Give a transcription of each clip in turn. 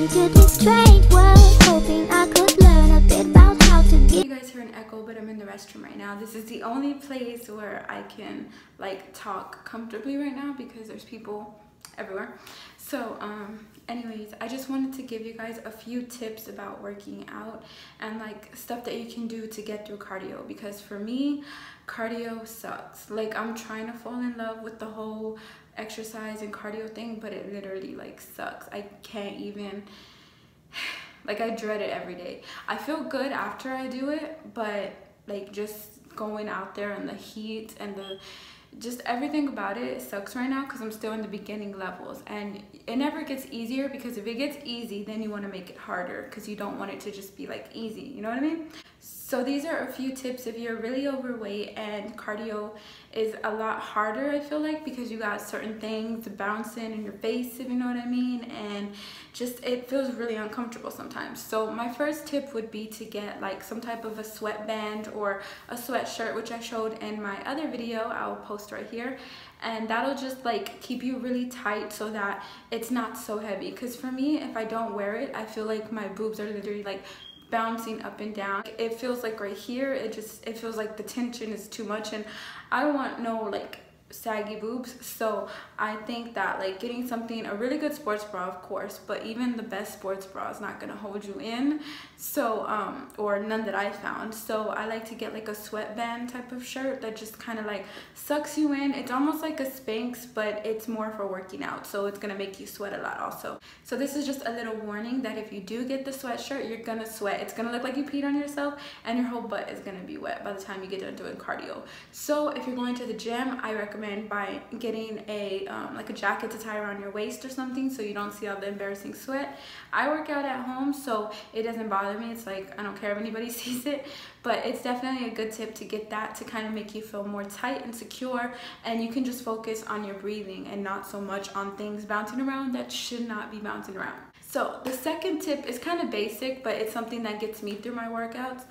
into this strange world, hoping I could learn a bit about how to get. You guys hear an echo, but I'm in the restroom right now. This is the only place where I can like talk comfortably right now because there's people everywhere. So anyways, I just wanted to give you guys a few tips about working out and like stuff that you can do to get through cardio, because for me cardio sucks. Like, I'm trying to fall in love with the whole exercise and cardio thing, but it literally like sucks. I can't even, like, I dread it every day. I feel good after I do it, but like just going out there in the heat and the just everything about it sucks right now because I'm still in the beginning levels, and it never gets easier, because if it gets easy then you want to make it harder because you don't want it to just be like easy, you know what I mean? So these are a few tips if you're really overweight and cardio is a lot harder, I feel like, because you got certain things bouncing in your face, if you know what I mean, and just it feels really uncomfortable sometimes. So my first tip would be to get like some type of a sweatband or a sweatshirt, which I showed in my other video. I'll post right here, and that'll just like keep you really tight so that it's not so heavy. Because for me, if I don't wear it, I feel like my boobs are literally like bouncing up and down. It feels like right here, it feels like the tension is too much, and I don't want no like saggy boobs. So I think that like getting something, a really good sports bra of course, but even the best sports bra is not gonna hold you in, so or none that I found. So I like to get like a sweatband type of shirt that just kind of like sucks you in. It's almost like a Spanx, but it's more for working out, so it's gonna make you sweat a lot also. So this is just a little warning that if you do get the sweatshirt, you're gonna sweat. It's gonna look like you peed on yourself, and your whole butt is gonna be wet by the time you get done doing cardio. So if you're going to the gym, I recommend by getting a like a jacket to tie around your waist or something, so you don't see all the embarrassing sweat. I work out at home, so it doesn't bother me. It's like I don't care if anybody sees it, but it's definitely a good tip to get that to kind of make you feel more tight and secure, and you can just focus on your breathing and not so much on things bouncing around that should not be bouncing around. So the second tip is kind of basic, but it's something that gets me through my workouts,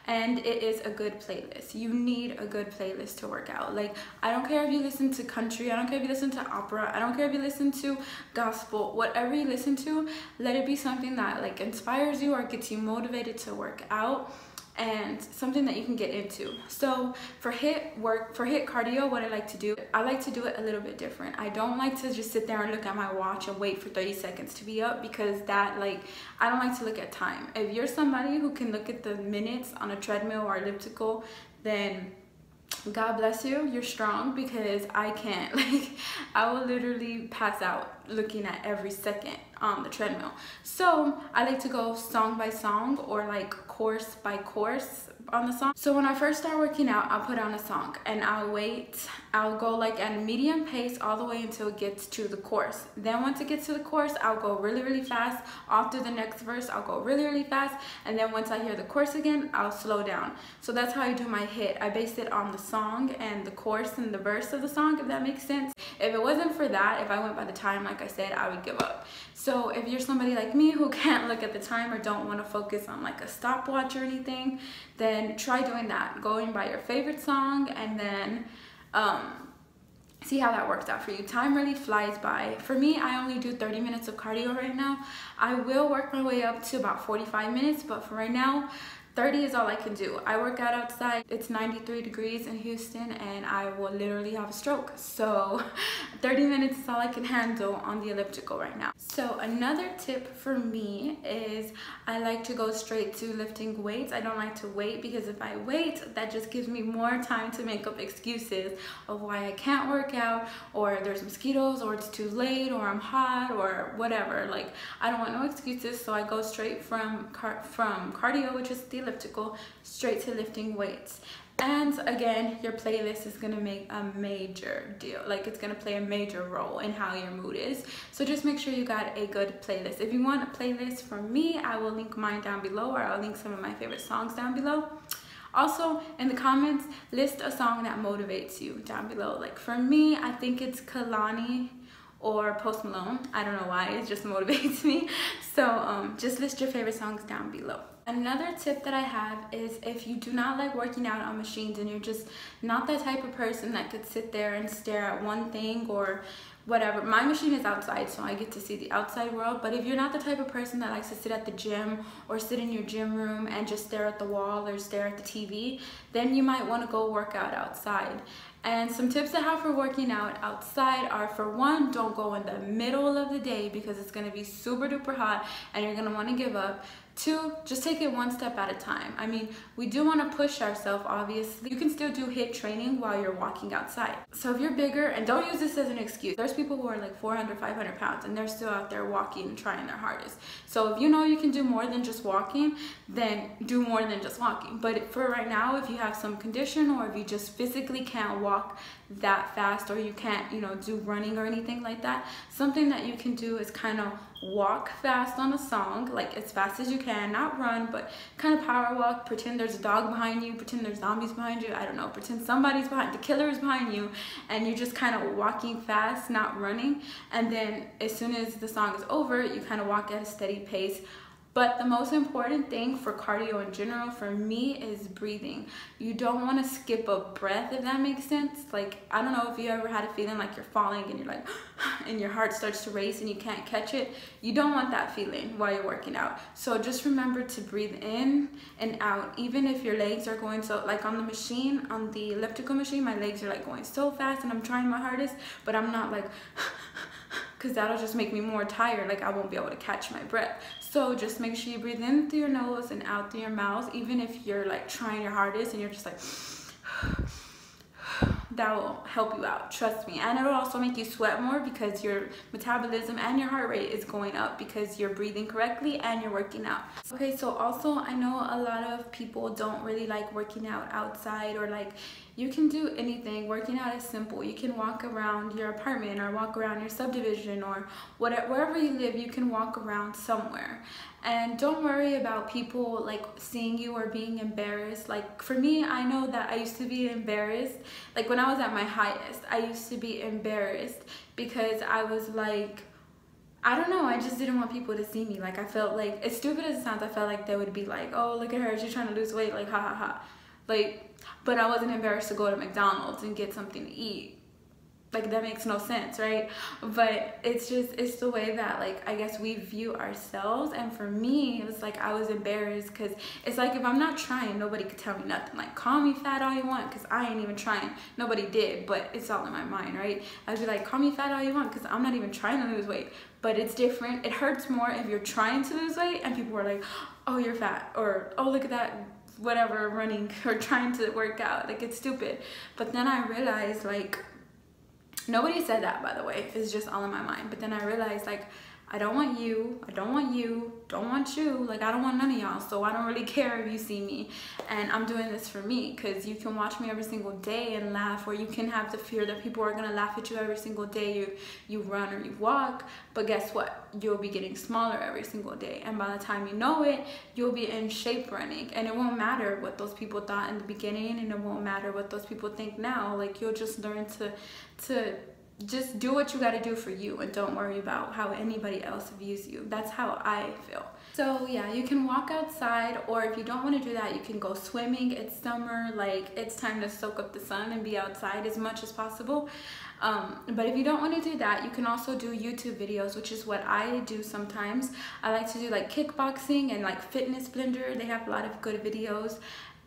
and it is a good playlist. You need a good playlist to work out. Like, I don't care if you listen to country, I don't care if you listen to opera, I don't care if you listen to gospel, whatever you listen to, let it be something that like inspires you or gets you motivated to work out, and something that you can get into. So for HIIT cardio, what I like to do it a little bit different. I don't like to just sit there and look at my watch and wait for 30 seconds to be up, because that, like, I don't like to look at time. If you're somebody who can look at the minutes on a treadmill or elliptical, then God bless you, you're strong, because I can't. Like, I will literally pass out looking at every second on the treadmill. So I like to go song by song or like course by course on the song. So when I first start working out, I'll put on a song and I'll wait. I'll go like at a medium pace all the way until it gets to the chorus. Then once it gets to the chorus, I'll go really, really fast. After the next verse, I'll go really, really fast. And then once I hear the chorus again, I'll slow down. So that's how I do my HIIT. I base it on the song and the chorus and the verse of the song, if that makes sense. If it wasn't for that, if I went by the time, like I said, I would give up. So if you're somebody like me who can't look at the time or don't want to focus on like a stopwatch or anything, then try doing that, going by your favorite song, and then see how that works out for you. Time really flies by. For me, I only do 30 minutes of cardio right now. I will work my way up to about 45 minutes, but for right now, 30 is all I can do. I work out outside. It's 93 degrees in Houston and I will literally have a stroke. So 30 minutes is all I can handle on the elliptical right now. So another tip for me is I like to go straight to lifting weights. I don't like to wait, because if I wait, that just gives me more time to make up excuses of why I can't work out, or there's mosquitoes, or it's too late, or I'm hot, or whatever. Like, I don't want no excuses, so I go straight from cardio, which is the elliptical, straight to lifting weights. And again, your playlist is gonna make a major deal. Like, it's gonna play a major role in how your mood is. So just make sure you got a good playlist. If you want a playlist from me, I will link mine down below, or I'll link some of my favorite songs down below. Also, in the comments, list a song that motivates you down below. Like, for me, I think it's Kalani or Post Malone. I don't know why, it just motivates me. So just list your favorite songs down below. Another tip that I have is, if you do not like working out on machines and you're just not that type of person that could sit there and stare at one thing or whatever. My machine is outside, so I get to see the outside world. But if you're not the type of person that likes to sit at the gym or sit in your gym room and just stare at the wall or stare at the TV, then you might want to go work out outside. And some tips I have for working out outside are, for one, don't go in the middle of the day because it's going to be super duper hot and you're going to want to give up. Two, just take it one step at a time. I mean, we do want to push ourselves, obviously. You can still do HIIT training while you're walking outside. So if you're bigger, and don't use this as an excuse. There's people who are like 400, 500 pounds and they're still out there walking and trying their hardest. So if you know you can do more than just walking, then do more than just walking. But for right now, if you have some condition or if you just physically can't walk that fast or you can't, you know, do running or anything like that, something that you can do is kind of walk fast on a song, like as fast as you can, not run, but kind of power walk. Pretend there's a dog behind you, pretend there's zombies behind you, I don't know, pretend somebody's behind, the killer is behind you, and you're just kind of walking fast, not running. And then as soon as the song is over, you kind of walk at a steady pace. But the most important thing for cardio in general for me is breathing. You don't want to skip a breath, if that makes sense. Like, I don't know if you ever had a feeling like you're falling and you're like, and your heart starts to race and you can't catch it. You don't want that feeling while you're working out. So just remember to breathe in and out, even if your legs are going so, like on the machine, on the elliptical machine, my legs are like going so fast and I'm trying my hardest, but I'm not like, because that'll just make me more tired, like I won't be able to catch my breath. So just make sure you breathe in through your nose and out through your mouth, even if you're like trying your hardest and you're just like, that will help you out, trust me. And it'll also make you sweat more because your metabolism and your heart rate is going up because you're breathing correctly and you're working out. Okay, so also I know a lot of people don't really like working out outside, or like, you can do anything. Working out is simple. You can walk around your apartment or walk around your subdivision or whatever, wherever you live, you can walk around somewhere. And don't worry about people like seeing you or being embarrassed. Like for me, I know that I used to be embarrassed. Like when I was at my highest, I used to be embarrassed because I was like, I don't know, I just didn't want people to see me. Like I felt like, as stupid as it sounds, I felt like they would be like, oh, look at her, she's trying to lose weight, like ha ha ha. Like, but I wasn't embarrassed to go to McDonald's and get something to eat. Like that makes no sense, right? But it's just, it's the way that like I guess we view ourselves. And for me, it was like I was embarrassed because it's like if I'm not trying, nobody could tell me nothing. Like call me fat all you want because I ain't even trying. Nobody did, but it's all in my mind, right? I'd be like, call me fat all you want because I'm not even trying to lose weight. But it's different. It hurts more if you're trying to lose weight and people are like, oh, you're fat, or oh, look at that, whatever, running or trying to work out. Like it's stupid. But then I realized, like, nobody said that, by the way, it's just all in my mind. But then I realized, like, I don't want you, I don't want you, don't want you, like I don't want none of y'all, so I don't really care if you see me. And I'm doing this for me because you can watch me every single day and laugh, or you can have the fear that people are gonna laugh at you every single day you run or you walk. But guess what? You'll be getting smaller every single day, and by the time you know it, you'll be in shape running. And it won't matter what those people thought in the beginning, and it won't matter what those people think now. Like you'll just learn to just do what you got to do for you and don't worry about how anybody else views you. That's how I feel. So yeah, you can walk outside, or if you don't want to do that, you can go swimming. It's summer, like it's time to soak up the sun and be outside as much as possible. But if you don't want to do that, you can also do YouTube videos, which is what I do sometimes. I like to do like kickboxing and like fitness blender. They have a lot of good videos.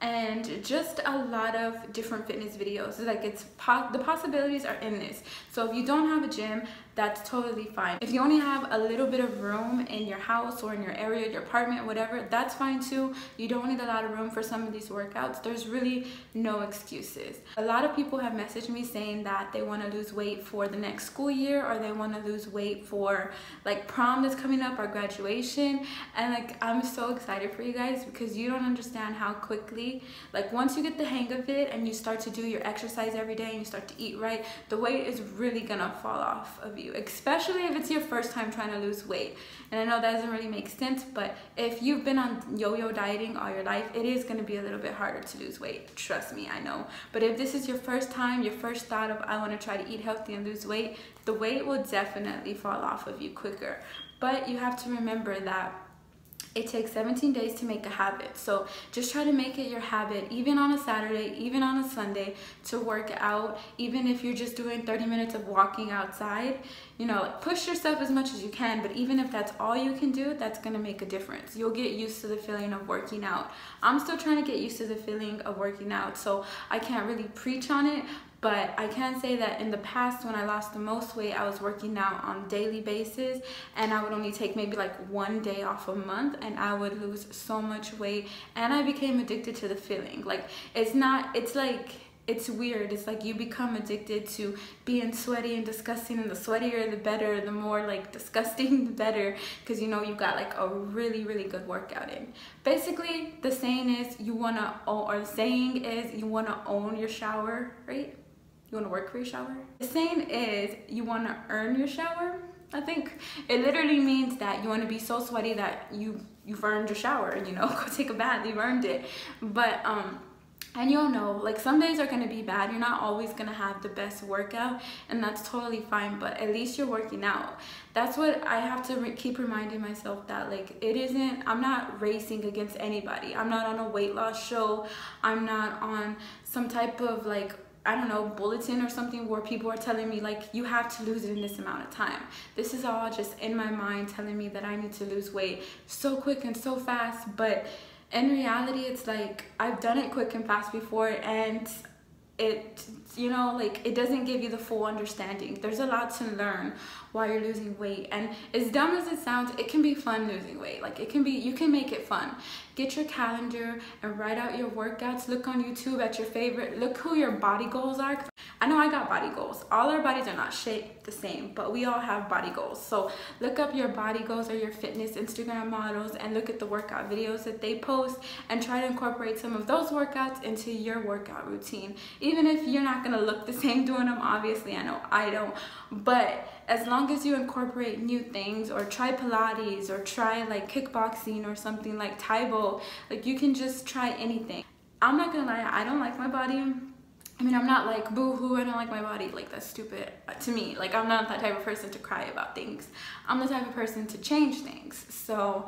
And just a lot of different fitness videos. Like it's the possibilities are endless. So if you don't have a gym, that's totally fine. If you only have a little bit of room in your house or in your area, your apartment, whatever, that's fine too. You don't need a lot of room for some of these workouts. There's really no excuses. A lot of people have messaged me saying that they want to lose weight for the next school year, or they want to lose weight for like prom that's coming up or graduation. And like I'm so excited for you guys because you don't understand how quickly, like once you get the hang of it and you start to do your exercise every day and you start to eat right, the weight is really gonna fall off of you, especially if it's your first time trying to lose weight. And I know that doesn't really make sense, but if you've been on yo-yo dieting all your life, it is gonna be a little bit harder to lose weight. Trust me, I know. But if this is your first time, your first thought of I wanna try to eat healthy and lose weight, the weight will definitely fall off of you quicker. But you have to remember that It takes 17 days to make a habit. So just try to make it your habit, even on a Saturday, even on a Sunday, to work out. Even if you're just doing 30 minutes of walking outside, you know, like push yourself as much as you can. But even if that's all you can do, that's gonna make a difference. You'll get used to the feeling of working out. I'm still trying to get used to the feeling of working out, so I can't really preach on it. But I can say that in the past, when I lost the most weight, I was working out on a daily basis, and I would only take maybe like 1 day off a month, and I would lose so much weight, and I became addicted to the feeling. Like, it's weird. It's like you become addicted to being sweaty and disgusting, and the sweatier the better, the more like disgusting the better, because you know you got like a really, really good workout in. Basically, the saying is you want to own your shower, right? You want to work for your shower? The saying is you want to earn your shower. I think it literally means that you want to be so sweaty that you've earned your shower, you know, go take a bath, you've earned it. But and you'll know, like, some days are going to be bad. You're not always going to have the best workout, and that's totally fine, but at least you're working out. That's what I have to keep reminding myself, that like I'm not racing against anybody. I'm not on a weight loss show. I'm not on some type of like, I don't know, bulletin or something where people are telling me like you have to lose it in this amount of time. This is all just in my mind telling me that I need to lose weight so quick and so fast. But in reality, it's like I've done it quick and fast before, and it, you know, like it doesn't give you the full understanding. There's a lot to learn while you're losing weight, and as dumb as it sounds, it can be fun losing weight. Like, you can make it fun. Get your calendar and write out your workouts. Look on YouTube at your favorite, look who your body goals are. I know I got body goals. All our bodies are not shaped the same, but we all have body goals. So look up your body goals or your fitness Instagram models, and look at the workout videos that they post, and try to incorporate some of those workouts into your workout routine. Even if you're not gonna look the same doing them, obviously, I know I don't, but as long as you incorporate new things, or try Pilates, or try like kickboxing or something like Taibo, like you can just try anything. I'm not gonna lie, I don't like my body. I mean, I'm not like, boo-hoo, I don't like my body. Like, that's stupid to me. Like, I'm not that type of person to cry about things. I'm the type of person to change things. So,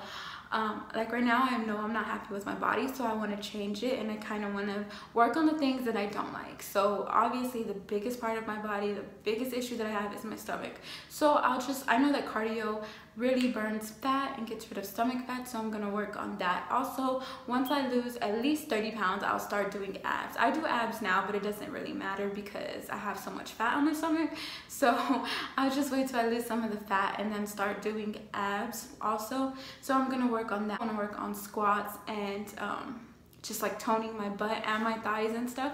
like right now, I know I'm not happy with my body, so I want to change it, and I kind of want to work on the things that I don't like. So obviously the biggest part of my body, the biggest issue that I have is my stomach. So I know that cardio really burns fat and gets rid of stomach fat, so I'm gonna work on that. Also, once I lose at least 30 pounds, I'll start doing abs. I do abs now, but it doesn't really matter because I have so much fat on my stomach. So I'll just wait till I lose some of the fat and then start doing abs also. So I'm gonna work on that. I'm gonna work on squats and just like toning my butt and my thighs and stuff.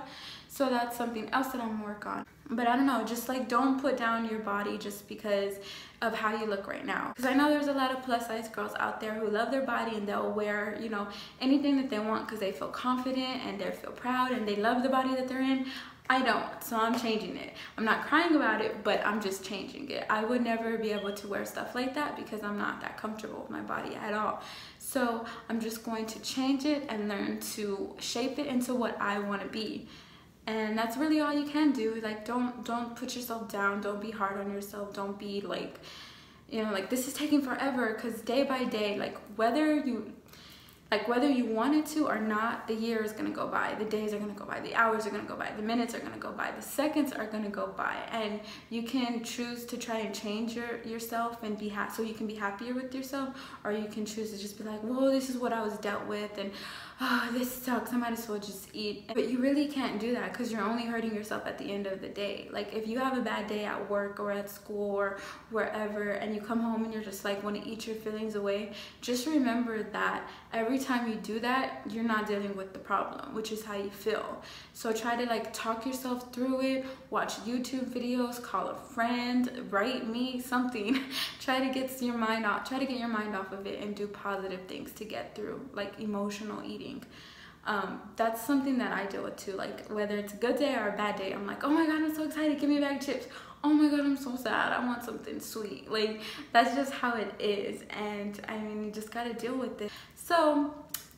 So that's something else that I'm gonna work on. But I don't know, just like don't put down your body just because of how you look right now. Because I know there's a lot of plus size girls out there who love their body, and they'll wear, you know, anything that they want because they feel confident and they feel proud and they love the body that they're in. I don't, so I'm changing it. I'm not crying about it, but I'm just changing it. I would never be able to wear stuff like that because I'm not that comfortable with my body at all. So I'm just going to change it and learn to shape it into what I want to be. And that's really all you can do. Like, don't put yourself down. Don't be hard on yourself. Don't be like, you know, like this is taking forever, because day by day, like whether you want it to or not, the year is gonna go by, the days are gonna go by, the hours are gonna go by, the minutes are gonna go by, the seconds are gonna go by, and you can choose to try and change yourself and be so you can be happier with yourself, or you can choose to just be like, whoa, this is what I was dealt with, and oh, this sucks, I might as well just eat. But you really can't do that because you're only hurting yourself at the end of the day. Like, if you have a bad day at work or at school or wherever, and you come home and you're just like want to eat your feelings away, just remember that every time you do that, you're not dealing with the problem, which is how you feel. So try to like talk yourself through it, watch YouTube videos, call a friend, write me, something. Try to get your mind off of it and do positive things to get through, like emotional eating. That's something that I deal with too. Like, whether it's a good day or a bad day, I'm like, oh my god, I'm so excited, give me a bag of chips. Oh my god, I'm so sad, I want something sweet. Like, that's just how it is, and I mean, you just gotta deal with it. So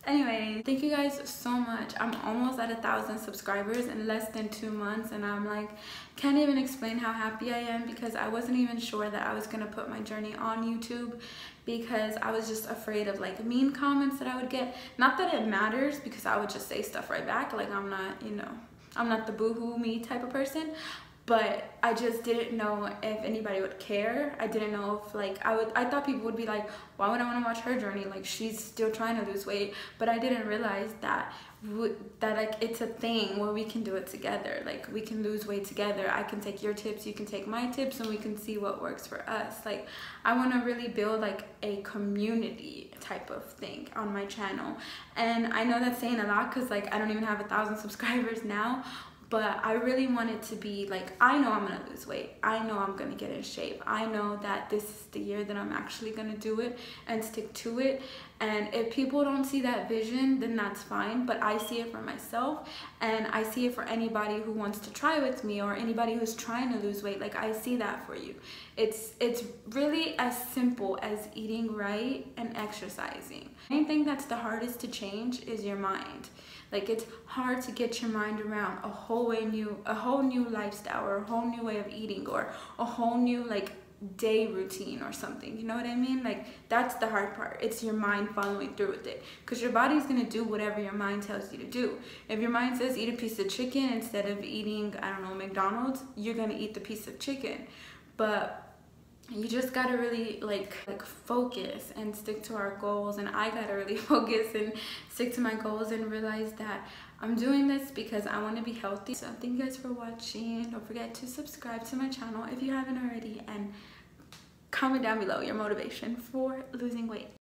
Anyway, thank you guys so much. I'm almost at 1,000 subscribers in less than 2 months, and I'm like, can't even explain how happy I am, because I wasn't even sure that I was gonna put my journey on YouTube, because I was just afraid of like mean comments that I would get. Not that it matters, because I would just say stuff right back. Like, I'm not, you know, I'm not the boohoo me type of person. But I just didn't know if anybody would care. I didn't know if like I thought people would be like, why would I want to watch her journey? Like, she's still trying to lose weight. But I didn't realize that like it's a thing where we can do it together. Like, we can lose weight together. I can take your tips, you can take my tips, and we can see what works for us. Like, I want to really build like a community type of thing on my channel. And I know that's saying a lot, because like I don't even have 1,000 subscribers now. But I really want it to be like, I know I'm gonna lose weight. I know I'm gonna get in shape. I know that this is the year that I'm actually gonna do it and stick to it. And if people don't see that vision, then that's fine. But I see it for myself, and I see it for anybody who wants to try with me, or anybody who's trying to lose weight. Like, I see that for you. It's really as simple as eating right and exercising. Anything that's the hardest to change is your mind. Like, it's hard to get your mind around a whole new lifestyle, or a whole new way of eating, or a whole new like day routine or something. You know what I mean? Like, that's the hard part. It's your mind following through with it, because your body's gonna do whatever your mind tells you to do. If your mind says eat a piece of chicken instead of eating, I don't know, McDonald's, you're gonna eat the piece of chicken. But you just gotta really like focus and stick to our goals. And I gotta really focus and stick to my goals, and realize that I'm doing this because I want to be healthy. So thank you guys for watching. Don't forget to subscribe to my channel if you haven't already, and comment down below your motivation for losing weight.